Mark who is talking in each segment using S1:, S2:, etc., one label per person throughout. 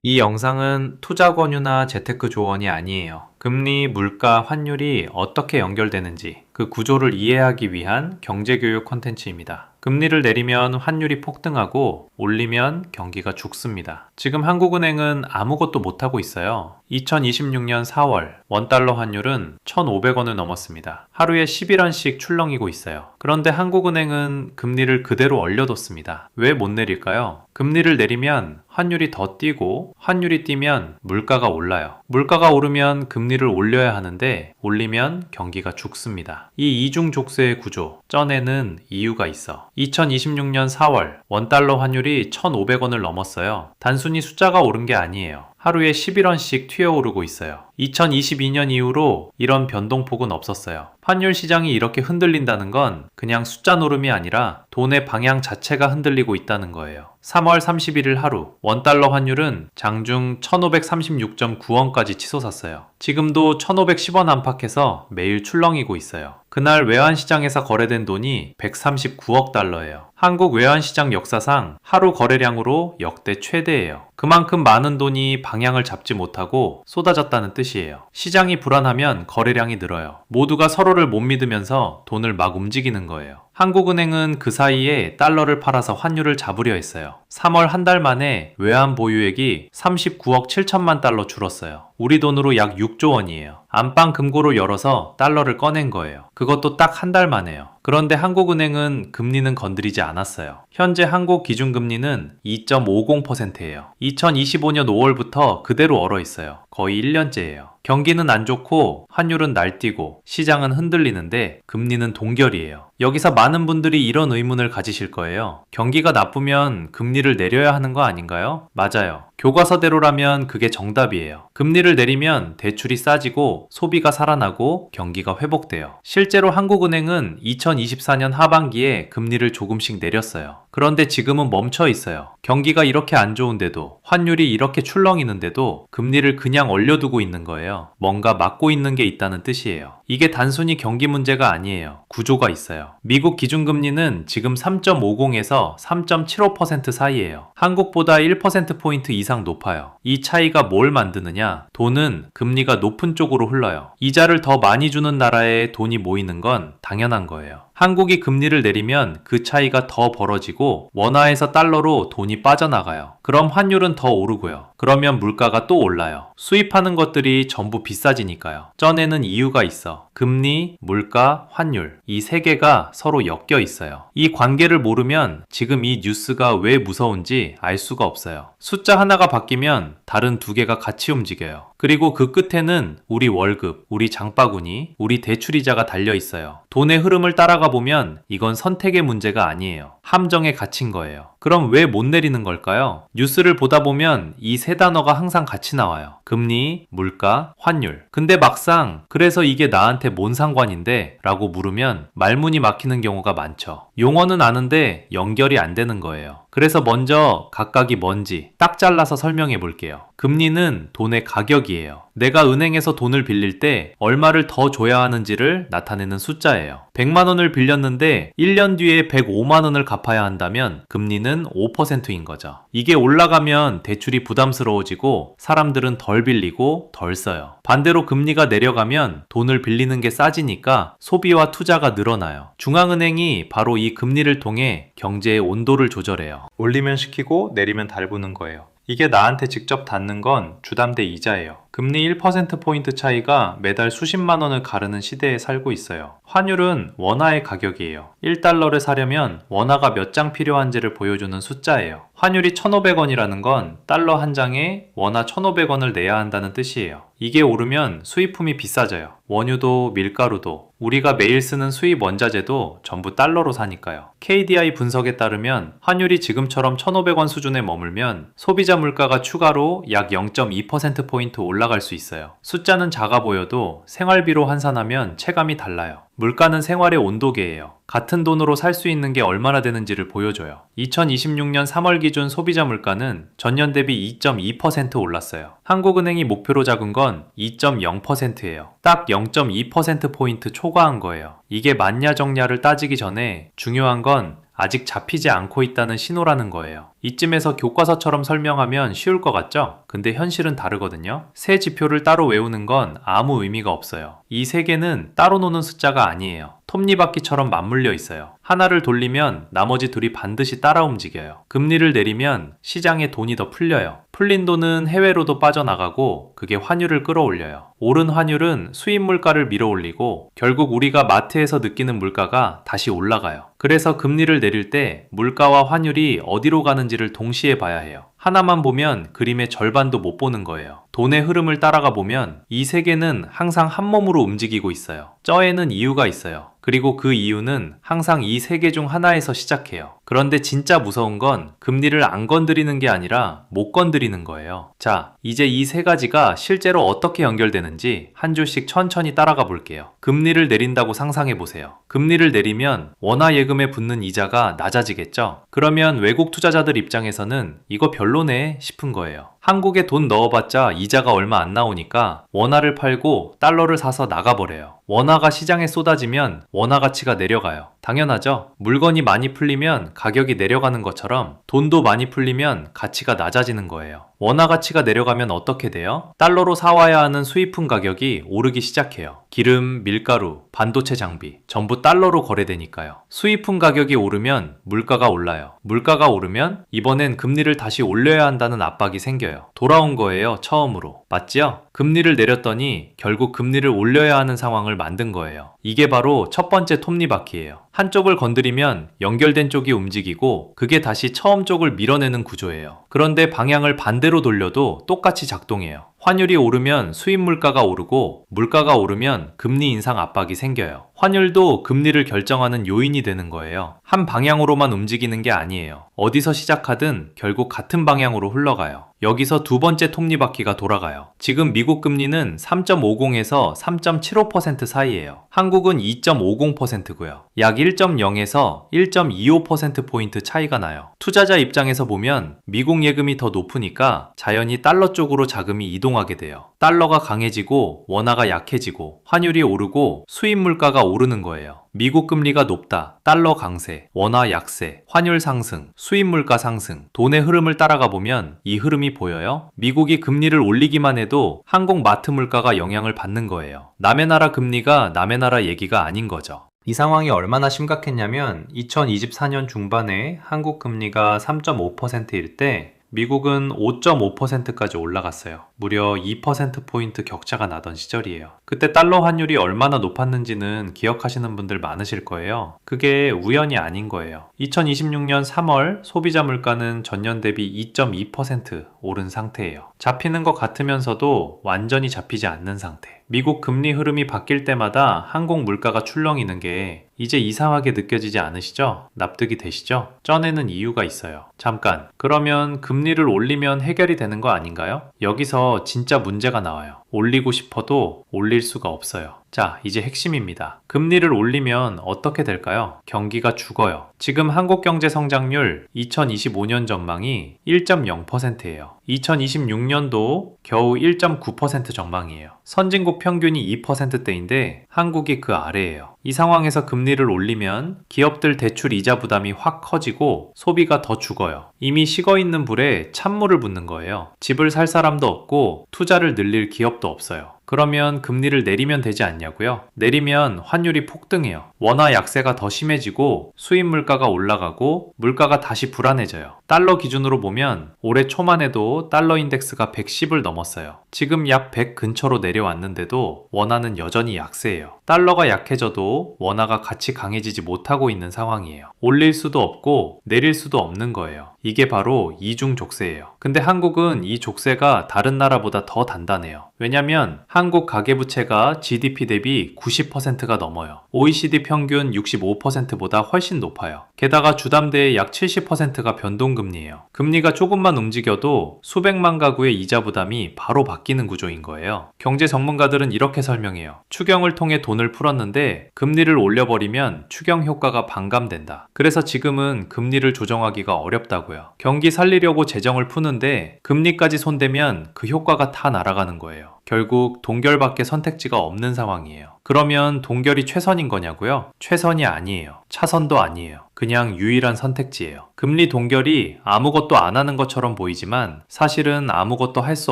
S1: 이 영상은 투자 권유나 재테크 조언이 아니에요. 금리, 물가, 환율이 어떻게 연결되는지 그 구조를 이해하기 위한 경제교육 콘텐츠입니다. 금리를 내리면 환율이 폭등하고 올리면 경기가 죽습니다. 지금 한국은행은 아무것도 못하고 있어요. 2026년 4월 원달러 환율은 1,500원을 넘었습니다. 하루에 11원씩 출렁이고 있어요. 그런데 한국은행은 금리를 그대로 올려뒀습니다. 왜 못 내릴까요? 금리를 내리면 환율이 더 뛰고 환율이 뛰면 물가가 올라요. 물가가 오르면 금리를 올려야 하는데 올리면 경기가 죽습니다. 이 이중족쇄의 구조, 쩌내는 이유가 있어. 2026년 4월 원달러 환율이 1,500원을 넘었어요. 단순히 숫자가 오른 게 아니에요. 하루에 11원씩 튀어오르고 있어요. 2022년 이후로 이런 변동폭은 없었어요. 환율 시장이 이렇게 흔들린다는 건 그냥 숫자 노름이 아니라 돈의 방향 자체가 흔들리고 있다는 거예요. 3월 31일 하루 원달러 환율은 장중 1,536.9원까지 치솟았어요. 지금도 1,510원 안팎에서 매일 출렁이고 있어요. 그날 외환시장에서 거래된 돈이 139억 달러예요. 한국 외환시장 역사상 하루 거래량으로 역대 최대예요. 그만큼 많은 돈이 방향을 잡지 못하고 쏟아졌다는 뜻이에요. 시장이 불안하면 거래량이 늘어요. 모두가 서로를 못 믿으면서 돈을 막 움직이는 거예요. 한국은행은 그 사이에 달러를 팔아서 환율을 잡으려 했어요. 3월 한 달 만에 외환 보유액이 39억 7천만 달러 줄었어요. 우리 돈으로 약 6조 원이에요. 안방 금고를 열어서 달러를 꺼낸 거예요. 그것도 딱 한 달 만에요. 그런데 한국은행은 금리는 건드리지 않았어요. 현재 한국 기준금리는 2.50%예요. 2025년 5월부터 그대로 얼어 있어요. 거의 1년째예요. 경기는 안 좋고 환율은 날뛰고 시장은 흔들리는데 금리는 동결이에요. 여기서 많은 분들이 이런 의문을 가지실 거예요. 경기가 나쁘면 금리를 내려야 하는 거 아닌가요? 맞아요. 교과서대로라면 그게 정답이에요. 금리를 내리면 대출이 싸지고 소비가 살아나고 경기가 회복돼요. 실제로 한국은행은 2024년 하반기에 금리를 조금씩 내렸어요. 그런데 지금은 멈춰 있어요. 경기가 이렇게 안 좋은데도 환율이 이렇게 출렁이는데도 금리를 그냥 올려두고 있는 거예요. 뭔가 막고 있는 게 있다는 뜻이에요. 이게 단순히 경기 문제가 아니에요. 구조가 있어요. 미국 기준금리는 지금 3.50에서 3.75% 사이예요. 한국보다 1%포인트 이상 높아요. 이 차이가 뭘 만드느냐? 돈은 금리가 높은 쪽으로 흘러요. 이자를 더 많이 주는 나라에 돈이 모이는 건 당연한 거예요. 한국이 금리를 내리면 그 차이가 더 벌어지고 원화에서 달러로 돈이 빠져나가요. 그럼 환율은 더 오르고요. 그러면 물가가 또 올라요. 수입하는 것들이 전부 비싸지니까요. 쪄내는 이유가 있어. 금리, 물가, 환율 이 세 개가 서로 엮여 있어요. 이 관계를 모르면 지금 이 뉴스가 왜 무서운지 알 수가 없어요. 숫자 하나가 바뀌면 다른 두 개가 같이 움직여요. 그리고 그 끝에는 우리 월급, 우리 장바구니, 우리 대출이자가 달려 있어요. 돈의 흐름을 따라가 보면 이건 선택의 문제가 아니에요. 함정에 갇힌 거예요. 그럼 왜 못 내리는 걸까요? 뉴스를 보다 보면 이 세 단어가 항상 같이 나와요. 금리, 물가, 환율. 근데 막상 그래서 이게 나한테 뭔 상관인데? 라고 물으면 말문이 막히는 경우가 많죠. 용어는 아는데 연결이 안 되는 거예요. 그래서 먼저 각각이 뭔지 딱 잘라서 설명해 볼게요. 금리는 돈의 가격이에요. 내가 은행에서 돈을 빌릴 때 얼마를 더 줘야 하는지를 나타내는 숫자예요. 100만 원을 빌렸는데 1년 뒤에 105만 원을 갚아야 한다면 금리는 5%인 거죠. 이게 올라가면 대출이 부담스러워지고 사람들은 덜 빌리고 덜 써요. 반대로 금리가 내려가면 돈을 빌리는 게 싸지니까 소비와 투자가 늘어나요. 중앙은행이 바로 이 금리를 통해 경제의 온도를 조절해요. 올리면 식히고 내리면 달구는 거예요. 이게 나한테 직접 닿는 건 주담대 이자예요. 금리 1%포인트 차이가 매달 수십만 원을 가르는 시대에 살고 있어요. 환율은 원화의 가격이에요. 1달러를 사려면 원화가 몇 장 필요한지를 보여주는 숫자예요. 환율이 1,500원이라는 건 달러 한 장에 원화 1,500원을 내야 한다는 뜻이에요. 이게 오르면 수입품이 비싸져요. 원유도 밀가루도 우리가 매일 쓰는 수입 원자재도 전부 달러로 사니까요. KDI 분석에 따르면 환율이 지금처럼 1,500원 수준에 머물면 소비자 물가가 추가로 약 0.2%포인트 올라갈 수 있어요. 숫자는 작아 보여도 생활비로 환산하면 체감이 달라요. 물가는 생활의 온도계예요. 같은 돈으로 살 수 있는 게 얼마나 되는지를 보여줘요. 2026년 3월 기준 소비자 물가는 전년 대비 2.2% 올랐어요. 한국은행이 목표로 잡은 건 2.0%예요. 딱 0.2%포인트 초과한 거예요. 이게 맞냐 적냐를 따지기 전에 중요한 건 아직 잡히지 않고 있다는 신호라는 거예요. 이쯤에서 교과서처럼 설명하면 쉬울 것 같죠? 근데 현실은 다르거든요. 세 지표를 따로 외우는 건 아무 의미가 없어요. 이 세 개는 따로 노는 숫자가 아니에요. 톱니바퀴처럼 맞물려 있어요. 하나를 돌리면 나머지 둘이 반드시 따라 움직여요. 금리를 내리면 시장에 돈이 더 풀려요. 풀린 돈은 해외로도 빠져나가고 그게 환율을 끌어올려요. 오른 환율은 수입 물가를 밀어올리고 결국 우리가 마트에서 느끼는 물가가 다시 올라가요. 그래서 금리를 내릴 때 물가와 환율이 어디로 가는지를 동시에 봐야 해요. 하나만 보면 그림의 절반도 못 보는 거예요. 돈의 흐름을 따라가 보면 이 세계는 항상 한 몸으로 움직이고 있어요. 쩌에는 이유가 있어요. 그리고 그 이유는 항상 이 세계 중 하나에서 시작해요. 그런데 진짜 무서운 건 금리를 안 건드리는 게 아니라 못 건드리는 거예요. 자, 이제 이 세 가지가 실제로 어떻게 연결되는지 한 줄씩 천천히 따라가 볼게요. 금리를 내린다고 상상해 보세요. 금리를 내리면 원화 예금에 붙는 이자가 낮아지겠죠? 그러면 외국 투자자들 입장에서는 이거 별로네 싶은 거예요. 한국에 돈 넣어봤자 이자가 얼마 안 나오니까 원화를 팔고 달러를 사서 나가버려요. 원화가 시장에 쏟아지면 원화 가치가 내려가요. 당연하죠? 물건이 많이 풀리면 가격이 내려가는 것처럼 돈도 많이 풀리면 가치가 낮아지는 거예요. 원화 가치가 내려가면 어떻게 돼요? 달러로 사와야 하는 수입품 가격이 오르기 시작해요. 기름, 밀가루, 반도체 장비 전부 달러로 거래되니까요. 수입품 가격이 오르면 물가가 올라요. 물가가 오르면 이번엔 금리를 다시 올려야 한다는 압박이 생겨요. 돌아온 거예요, 처음으로. 맞지요? 금리를 내렸더니 결국 금리를 올려야 하는 상황을 만든 거예요. 이게 바로 첫 번째 톱니바퀴예요. 한쪽을 건드리면 연결된 쪽이 움직이고 그게 다시 처음 쪽을 밀어내는 구조예요. 그런데 방향을 반대로 돌려도 똑같이 작동해요. 환율이 오르면 수입 물가가 오르고 물가가 오르면 금리 인상 압박이 생겨요. 환율도 금리를 결정하는 요인이 되는 거예요. 한 방향으로만 움직이는 게 아니에요. 어디서 시작하든 결국 같은 방향으로 흘러가요. 여기서 두 번째 톱니바퀴가 돌아가요. 지금 미국 금리는 3.50에서 3.75% 사이예요. 한국은 2.50%고요. 약 1.0에서 1.25%포인트 차이가 나요. 투자자 입장에서 보면 미국 예금이 더 높으니까 자연히 달러 쪽으로 자금이 이동하게 돼요. 달러가 강해지고 원화가 약해지고 환율이 오르고 수입 물가가 오르는 거예요. 미국 금리가 높다, 달러 강세, 원화 약세, 환율 상승, 수입 물가 상승, 돈의 흐름을 따라가 보면 이 흐름이 보여요? 미국이 금리를 올리기만 해도 한국 마트 물가가 영향을 받는 거예요. 남의 나라 금리가 남의 나라 얘기가 아닌 거죠. 이 상황이 얼마나 심각했냐면 2024년 중반에 한국 금리가 3.5%일 때 미국은 5.5%까지 올라갔어요. 무려 2%포인트 격차가 나던 시절이에요. 그때 달러 환율이 얼마나 높았는지는 기억하시는 분들 많으실 거예요. 그게 우연이 아닌 거예요. 2026년 3월 소비자 물가는 전년 대비 2.2% 오른 상태예요. 잡히는 것 같으면서도 완전히 잡히지 않는 상태. 미국 금리 흐름이 바뀔 때마다 한국 물가가 출렁이는 게 이제 이상하게 느껴지지 않으시죠? 납득이 되시죠? 쪄내는 이유가 있어요. 잠깐, 그러면 금리를 올리면 해결이 되는 거 아닌가요? 여기서 진짜 문제가 나와요. 올리고 싶어도 올릴 수가 없어요. 자, 이제 핵심입니다. 금리를 올리면 어떻게 될까요? 경기가 죽어요. 지금 한국 경제 성장률 2025년 전망이 1.0%예요. 2026년도 겨우 1.9% 전망이에요. 선진국 평균이 2%대인데 한국이 그 아래예요. 이 상황에서 금리를 올리면 기업들 대출 이자 부담이 확 커지고 소비가 더 죽어요. 이미 식어있는 불에 찬물을 붓는 거예요. 집을 살 사람도 없고 투자를 늘릴 기업도 없어요. 그러면 금리를 내리면 되지 않냐고요? 내리면 환율이 폭등해요. 원화 약세가 더 심해지고 수입 물가가 올라가고 물가가 다시 불안해져요. 달러 기준으로 보면 올해 초만 해도 달러 인덱스가 110을 넘었어요. 지금 약 100 근처로 내려왔는데도 원화는 여전히 약세예요. 달러가 약해져도 원화가 같이 강해지지 못하고 있는 상황이에요. 올릴 수도 없고 내릴 수도 없는 거예요. 이게 바로 이중 족쇄예요. 근데 한국은 이 족쇄가 다른 나라보다 더 단단해요. 왜냐면 한국 가계부채가 GDP 대비 90%가 넘어요. OECD 평균 65%보다 훨씬 높아요. 게다가 주담대의 약 70%가 변동금리예요. 금리가 조금만 움직여도 수백만 가구의 이자 부담이 바로 바뀌는 구조인 거예요. 경제 전문가들은 이렇게 설명해요. 추경을 통해 돈을 풀었는데 금리를 올려버리면 추경 효과가 반감된다. 그래서 지금은 금리를 조정하기가 어렵다고요. 경기 살리려고 재정을 푸는데 금리까지 손대면 그 효과가 다 날아가는 거예요. 결국 동결밖에 선택지가 없는 상황이에요. 그러면 동결이 최선인 거냐고요? 최선이 아니에요. 차선도 아니에요. 그냥 유일한 선택지예요. 금리 동결이 아무것도 안 하는 것처럼 보이지만 사실은 아무것도 할 수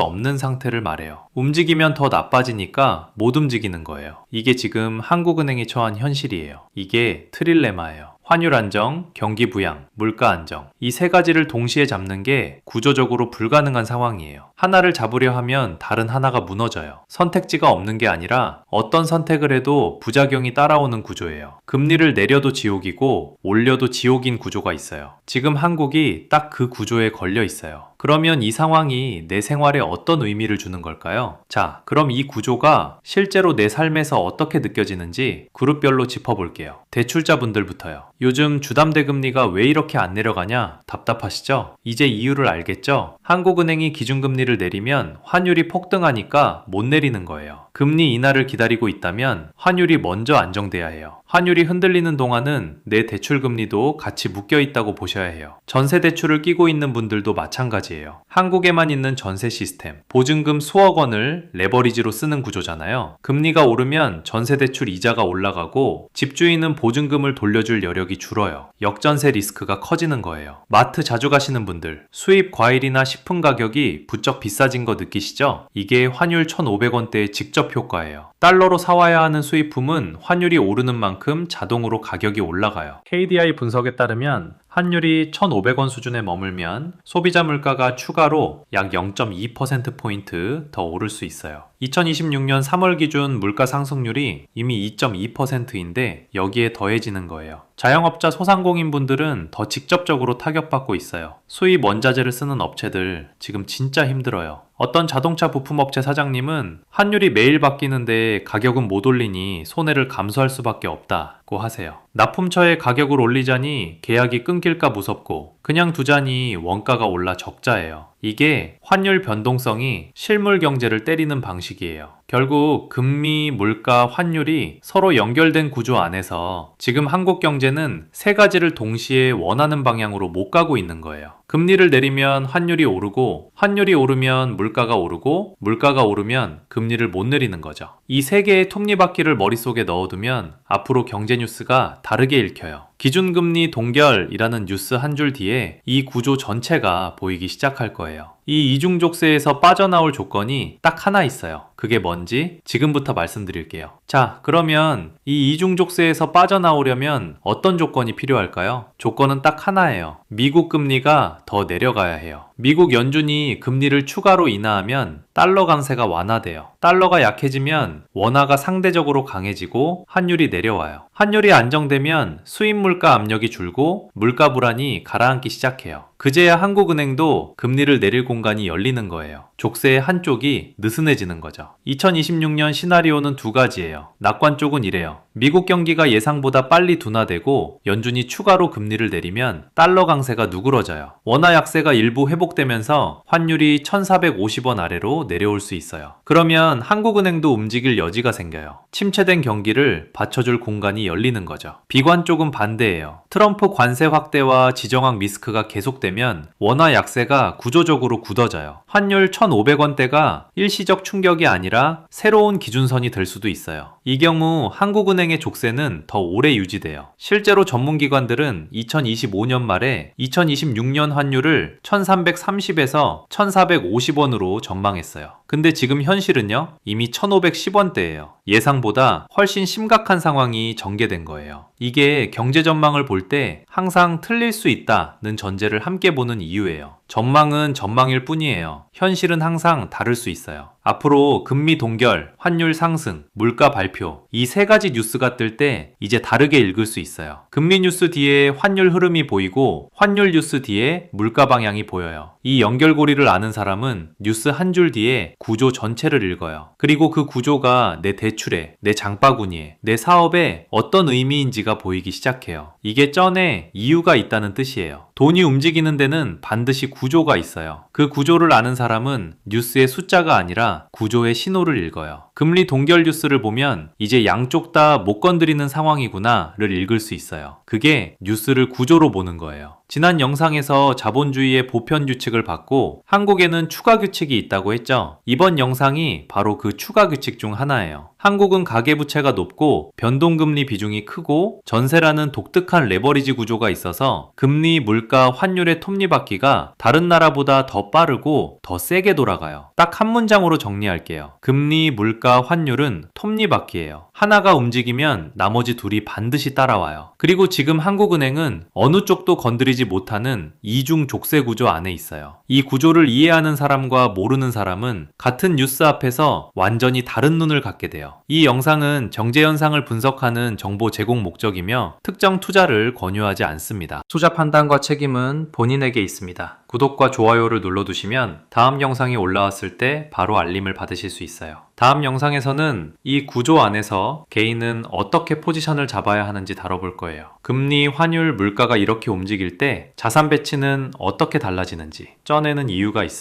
S1: 없는 상태를 말해요. 움직이면 더 나빠지니까 못 움직이는 거예요. 이게 지금 한국은행이 처한 현실이에요. 이게 트릴레마예요. 환율 안정, 경기 부양, 물가 안정. 이 세 가지를 동시에 잡는 게 구조적으로 불가능한 상황이에요. 하나를 잡으려 하면 다른 하나가 무너져요. 선택지가 없는 게 아니라 어떤 선택을 해도 부작용이 따라오는 구조예요. 금리를 내려도 지옥이고 올려도 지옥인 구조가 있어요. 지금 한국이 딱 그 구조에 걸려 있어요. 그러면 이 상황이 내 생활에 어떤 의미를 주는 걸까요? 자, 그럼 이 구조가 실제로 내 삶에서 어떻게 느껴지는지 그룹별로 짚어볼게요. 대출자분들부터요. 요즘 주담대금리가 왜 이렇게 안 내려가냐? 답답하시죠? 이제 이유를 알겠죠? 한국은행이 기준금리를 내리면 환율이 폭등하니까 못 내리는 거예요. 금리 인하를 기다리고 있다면 환율이 먼저 안정돼야 해요. 환율이 흔들리는 동안은 내 대출금리도 같이 묶여 있다고 보셔야 해요. 전세대출을 끼고 있는 분들도 마찬가지예요. 한국에만 있는 전세 시스템, 보증금 수억 원을 레버리지로 쓰는 구조잖아요. 금리가 오르면 전세대출 이자가 올라가고 집주인은 보증금을 돌려줄 여력이 줄어요. 역전세 리스크가 커지는 거예요. 마트 자주 가시는 분들, 수입 과일이나 식품 가격이 부쩍 비싸진 거 느끼시죠? 이게 환율 1,500원대의 직접 효과예요. 달러로 사와야 하는 수입품은 환율이 오르는 만큼 자동으로 가격이 올라가요. KDI 분석에 따르면 환율이 1,500원 수준에 머물면 소비자 물가가 추가로 약 0.2%포인트 더 오를 수 있어요. 2026년 3월 기준 물가 상승률이 이미 2.2%인데 여기에 더해지는 거예요. 자영업자 소상공인분들은 더 직접적으로 타격받고 있어요. 수입 원자재를 쓰는 업체들 지금 진짜 힘들어요. 어떤 자동차 부품업체 사장님은 환율이 매일 바뀌는데 가격은 못 올리니 손해를 감수할 수밖에 없다고 하세요. 납품처에 가격을 올리자니 계약이 끊길까 무섭고 그냥 두자니 원가가 올라 적자예요. 이게 환율 변동성이 실물 경제를 때리는 방식이에요. 결국 금리, 물가, 환율이 서로 연결된 구조 안에서 지금 한국 경제는 세 가지를 동시에 원하는 방향으로 못 가고 있는 거예요. 금리를 내리면 환율이 오르고 환율이 오르면 물가가 오르고 물가가 오르면 금리를 못 내리는 거죠. 이 세 개의 톱니바퀴를 머릿속에 넣어두면 앞으로 경제 뉴스가 다르게 읽혀요. 기준금리 동결이라는 뉴스 한 줄 뒤에 이 구조 전체가 보이기 시작할 거예요. 이 이중족세에서 빠져나올 조건이 딱 하나 있어요. 그게 뭔지 지금부터 말씀드릴게요. 자, 그러면 이 이중족세에서 빠져나오려면 어떤 조건이 필요할까요? 조건은 딱 하나예요. 미국 금리가 더 내려가야 해요. 미국 연준이 금리를 추가로 인하하면 달러 강세가 완화돼요. 달러가 약해지면 원화가 상대적으로 강해지고 환율이 내려와요. 환율이 안정되면 수입 물가 압력이 줄고 물가 불안이 가라앉기 시작해요. 그제야 한국은행도 금리를 내릴 공간이 열리는 거예요. 족세의 한쪽이 느슨해지는 거죠. 2026년 시나리오는 두 가지예요. 낙관 쪽은 이래요. 미국 경기가 예상보다 빨리 둔화되고 연준이 추가로 금리를 내리면 달러 강세가 누그러져요. 원화 약세가 일부 회복되면서 환율이 1,450원 아래로 내려올 수 있어요. 그러면 한국은행도 움직일 여지가 생겨요. 침체된 경기를 받쳐줄 공간이 열리는 거죠. 비관 쪽은 반대예요. 트럼프 관세 확대와 지정학 리스크가 계속되면 원화 약세가 구조적으로 굳어져요. 환율 1,500원대가 일시적 충격이 아니라 새로운 기준선이 될 수도 있어요. 이 경우 한국은행의 족세는 더 오래 유지돼요. 실제로 전문기관들은 2025년 말에 2026년 환율을 1330에서 1450원으로 전망했어요. 근데 지금 현실은요, 이미 1510원대예요. 예상보다 훨씬 심각한 상황이 전개된 거예요. 이게 경제 전망을 볼 때 항상 틀릴 수 있다는 전제를 함께 보는 이유예요. 전망은 전망일 뿐이에요. 현실은 항상 다를 수 있어요. 앞으로 금리 동결, 환율 상승, 물가 발표 이 세 가지 뉴스가 뜰 때 이제 다르게 읽을 수 있어요. 금리 뉴스 뒤에 환율 흐름이 보이고 환율 뉴스 뒤에 물가 방향이 보여요. 이 연결고리를 아는 사람은 뉴스 한 줄 뒤에 구조 전체를 읽어요. 그리고 그 구조가 내 대출에, 내 장바구니에, 내 사업에 어떤 의미인지가 보이기 시작해요. 이게 쩐에 이유가 있다는 뜻이에요. 돈이 움직이는 데는 반드시 구조가 있어요. 그 구조를 아는 사람은 뉴스의 숫자가 아니라 구조의 신호를 읽어요. 금리 동결 뉴스를 보면 이제 양쪽 다 못 건드리는 상황이구나를 읽을 수 있어요. 그게 뉴스를 구조로 보는 거예요. 지난 영상에서 자본주의의 보편 규칙을 받고 한국에는 추가 규칙이 있다고 했죠. 이번 영상이 바로 그 추가 규칙 중 하나예요. 한국은 가계부채가 높고 변동금리 비중이 크고 전세라는 독특한 레버리지 구조가 있어서 금리, 물가, 환율의 톱니바퀴가 다른 나라보다 더 빠르고 더 세게 돌아가요. 딱 한 문장으로 정리할게요. 금리, 물가, 환율은 톱니바퀴예요. 하나가 움직이면 나머지 둘이 반드시 따라와요. 그리고 지금 한국은행은 어느 쪽도 건드리지 못하는 이중 족쇄 구조 안에 있어요. 이 구조를 이해하는 사람과 모르는 사람은 같은 뉴스 앞에서 완전히 다른 눈을 갖게 돼요. 이 영상은 정제 현상을 분석하는 정보 제공 목적이며 특정 투자를 권유하지 않습니다. 투자 판단과 책임은 본인에게 있습니다. 구독과 좋아요를 눌러두시면 다음 영상이 올라왔을 때 바로 알림을 받으실 수 있어요. 다음 영상에서는 이 구조 안에서 개인은 어떻게 포지션을 잡아야 하는지 다뤄볼 거예요. 금리, 환율, 물가가 이렇게 움직일 때 자산 배치는 어떻게 달라지는지 쪄내는 이유가 있습니다.